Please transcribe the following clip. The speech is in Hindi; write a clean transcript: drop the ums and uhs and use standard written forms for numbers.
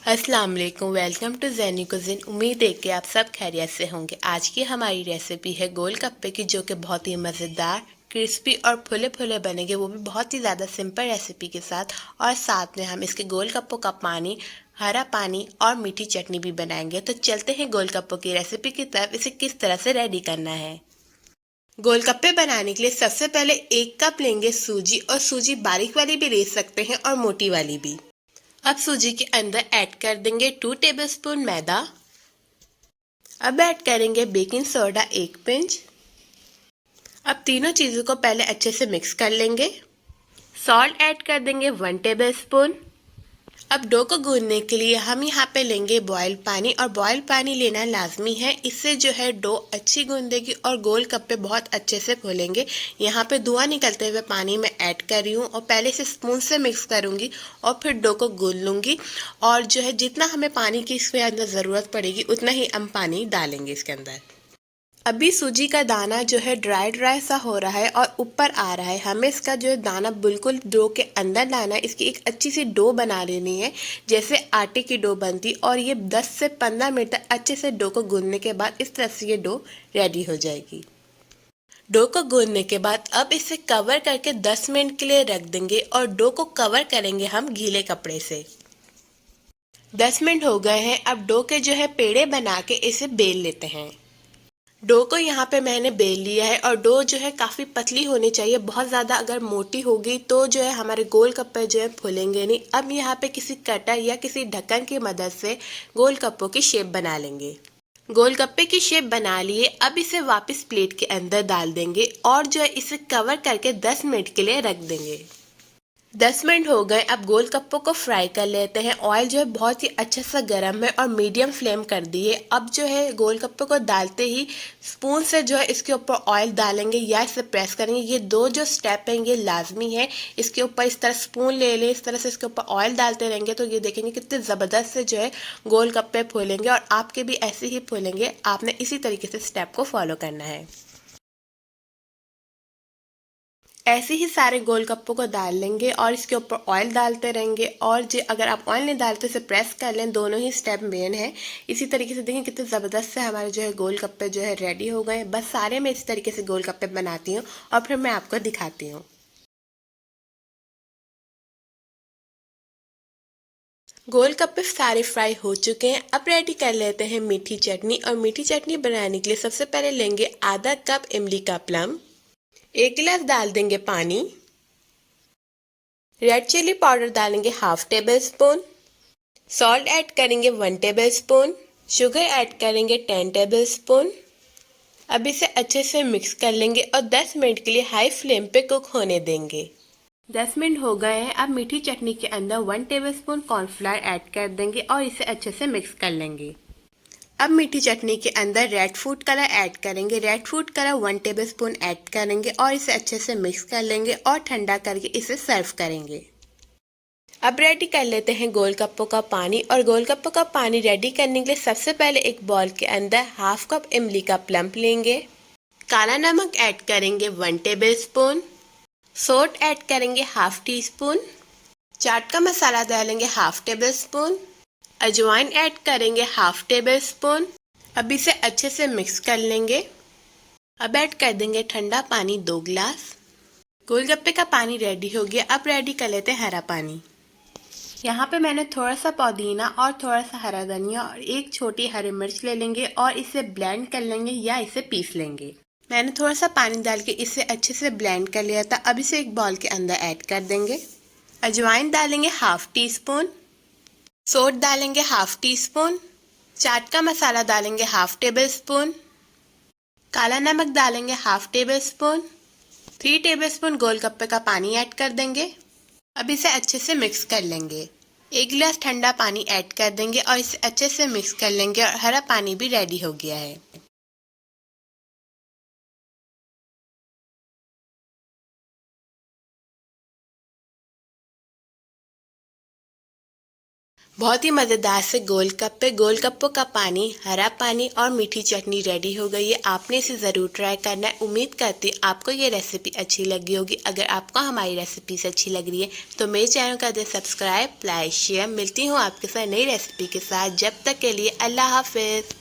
अस्सलाम वालेकुम। वेलकम टू ज़ैनी कुज़िन। उम्मीद है कि आप सब खैरियत से होंगे। आज की हमारी रेसिपी है गोलगप्पे की, जो कि बहुत ही मज़ेदार, क्रिस्पी और फुले फुले बनेंगे, वो भी बहुत ही ज़्यादा सिंपल रेसिपी के साथ। और साथ में हम इसके गोलगप्पों का पानी, हरा पानी और मीठी चटनी भी बनाएंगे। तो चलते हैं गोलगप्पों की रेसिपी की तरफ। इसे किस तरह से रेडी करना है। गोलगप्पे बनाने के लिए सबसे पहले 1 कप लेंगे सूजी, और सूजी बारीक वाली भी ले सकते हैं और मोटी वाली भी। अब सूजी के अंदर ऐड कर देंगे 2 टेबलस्पून मैदा। अब ऐड करेंगे बेकिंग सोडा 1 पिंच। अब तीनों चीज़ों को पहले अच्छे से मिक्स कर लेंगे। सॉल्ट ऐड कर देंगे 1 टेबलस्पून। अब डो को गूंदने के लिए हम यहाँ पे लेंगे बॉयल पानी, और बॉयल पानी लेना लाजमी है। इससे जो है डो अच्छी गूंदेगी और गोलगप्पे बहुत अच्छे से फूलेंगे। यहाँ पे धुआं निकलते हुए पानी में ऐड कर रही हूँ, और पहले से स्पून से मिक्स करूँगी और फिर डो को गूंद लूँगी। और जो है जितना हमें पानी की इसके अंदर ज़रूरत पड़ेगी उतना ही हम पानी डालेंगे इसके अंदर। अभी सूजी का दाना जो है ड्राई ड्राई सा हो रहा है और ऊपर आ रहा है। हमें इसका जो है दाना बिल्कुल डो के अंदर लाना है। इसकी एक अच्छी सी डो बना लेनी है, जैसे आटे की डो बनती। और ये 10 से 15 मिनट तक अच्छे से डो को गूंदने के बाद इस तरह से ये डो रेडी हो जाएगी। डो को गूंदने के बाद अब इसे कवर करके 10 मिनट के लिए रख देंगे, और डो को कवर करेंगे हम गीले कपड़े से। 10 मिनट हो गए हैं। अब डो के जो है पेड़े बना के इसे बेल लेते हैं। डो को यहाँ पे मैंने बेल लिया है, और डो जो है काफ़ी पतली होनी चाहिए। बहुत ज़्यादा अगर मोटी होगी तो जो है हमारे गोलगप्पे जो है फूलेंगे नहीं। अब यहाँ पे किसी कटर या किसी ढक्कन की मदद से गोलगप्पों की शेप बना लेंगे। गोलगप्पे की शेप बना लिए। अब इसे वापस प्लेट के अंदर डाल देंगे, और जो है इसे कवर करके 10 मिनट के लिए रख देंगे। 10 मिनट हो गए। अब गोलगप्पों को फ्राई कर लेते हैं। ऑयल जो है बहुत ही अच्छा सा गर्म है और मीडियम फ्लेम कर दिए। अब जो है गोलगप्पों को डालते ही स्पून से जो है इसके ऊपर ऑयल डालेंगे या इसे प्रेस करेंगे। ये दो जो स्टेप हैं ये लाजमी है। इसके ऊपर इस तरह स्पून ले लें, इस तरह से इसके ऊपर ऑयल डालते रहेंगे तो ये देखेंगे कितने ज़बरदस्त से जो है गोलगप्पे फूलेंगे, और आपके भी ऐसे ही फूलेंगे। आपने इसी तरीके से स्टेप को फॉलो करना है। ऐसे ही सारे गोलगप्पों को डाल लेंगे और इसके ऊपर ऑयल डालते रहेंगे। और जो अगर आप ऑयल नहीं डालते इसे प्रेस कर लें, दोनों ही स्टेप मेन है। इसी तरीके से देखिए कितने ज़बरदस्त से हमारे जो है गोलगप्पे जो है रेडी हो गए। बस सारे मैं इस तरीके से गोलगप्पे बनाती हूँ और फिर मैं आपको दिखाती हूँ। गोलगप्पे सारे फ्राई हो चुके हैं। अब रेडी कर लेते हैं मीठी चटनी। और मीठी चटनी बनाने के लिए सबसे पहले लेंगे आधा कप इमली का प्लम, 1 गिलास डाल देंगे पानी। रेड चिली पाउडर डालेंगे ½ टेबल स्पून। सॉल्ट ऐड करेंगे 1 टेबल स्पून। शुगर ऐड करेंगे 10 टेबल स्पून। अब इसे अच्छे से मिक्स कर लेंगे और 10 मिनट के लिए हाई फ्लेम पे कुक होने देंगे। 10 मिनट हो गए हैं। अब मीठी चटनी के अंदर 1 टेबल स्पून कॉर्नफ्लावर ऐड कर देंगे और इसे अच्छे से मिक्स कर लेंगे। अब मीठी चटनी के अंदर रेड फूड कलर ऐड करेंगे। Red food colour 1 table spoon add करेंगे और इसे अच्छे से मिक्स कर लेंगे और ठंडा करके इसे सर्व करेंगे। अब रेडी कर लेते हैं गोलगप्पों का पानी। और गोलगप्पों का पानी रेडी करने के लिए सबसे पहले एक बॉल के अंदर ½ कप इमली का प्लम्प लेंगे। काला नमक ऐड करेंगे 1 टेबल स्पून। सोट ऐड करेंगे ½ टी स्पून। चाट का मसाला डालेंगे ½ टेबल स्पून। अजवाइन ऐड करेंगे ½ टेबल स्पून। अब इसे अच्छे से मिक्स कर लेंगे। अब ऐड कर देंगे ठंडा पानी 2 गिलास। गोलगप्पे का पानी रेडी हो गया। अब रेडी कर लेते हैं हरा पानी। यहाँ पे मैंने थोड़ा सा पुदीना और थोड़ा सा हरा धनिया और एक छोटी हरी मिर्च ले लेंगे और इसे ब्लेंड कर लेंगे या इसे पीस लेंगे। मैंने थोड़ा सा पानी डाल के इसे अच्छे से ब्लेंड कर लिया था। अब इसे एक बाउल के अंदर ऐड कर देंगे। अजवाइन डालेंगे ½ टी स्पून। सोट डालेंगे ½ टी स्पून। चाट का मसाला डालेंगे ½ टेबल स्पून। काला नमक डालेंगे ½ टेबल स्पून। 3 टेबल स्पून गोलगप्पे का पानी ऐड कर देंगे। अब इसे अच्छे से मिक्स कर लेंगे। 1 गिलास ठंडा पानी ऐड कर देंगे और इसे अच्छे से मिक्स कर लेंगे। और हरा पानी भी रेडी हो गया है। बहुत ही मज़ेदार से गोलगप्पे, गोलगप्पों का पानी, हरा पानी और मीठी चटनी रेडी हो गई है। आपने इसे ज़रूर ट्राई करना है। उम्मीद करती हूँ आपको ये रेसिपी अच्छी लगी होगी। अगर आपको हमारी रेसिपीज अच्छी लग रही है तो मेरे चैनल का दे सब्सक्राइब, लाइक, शेयर। मिलती हूँ आपके साथ नई रेसिपी के साथ। जब तक के लिए अल्लाह हाफिज़।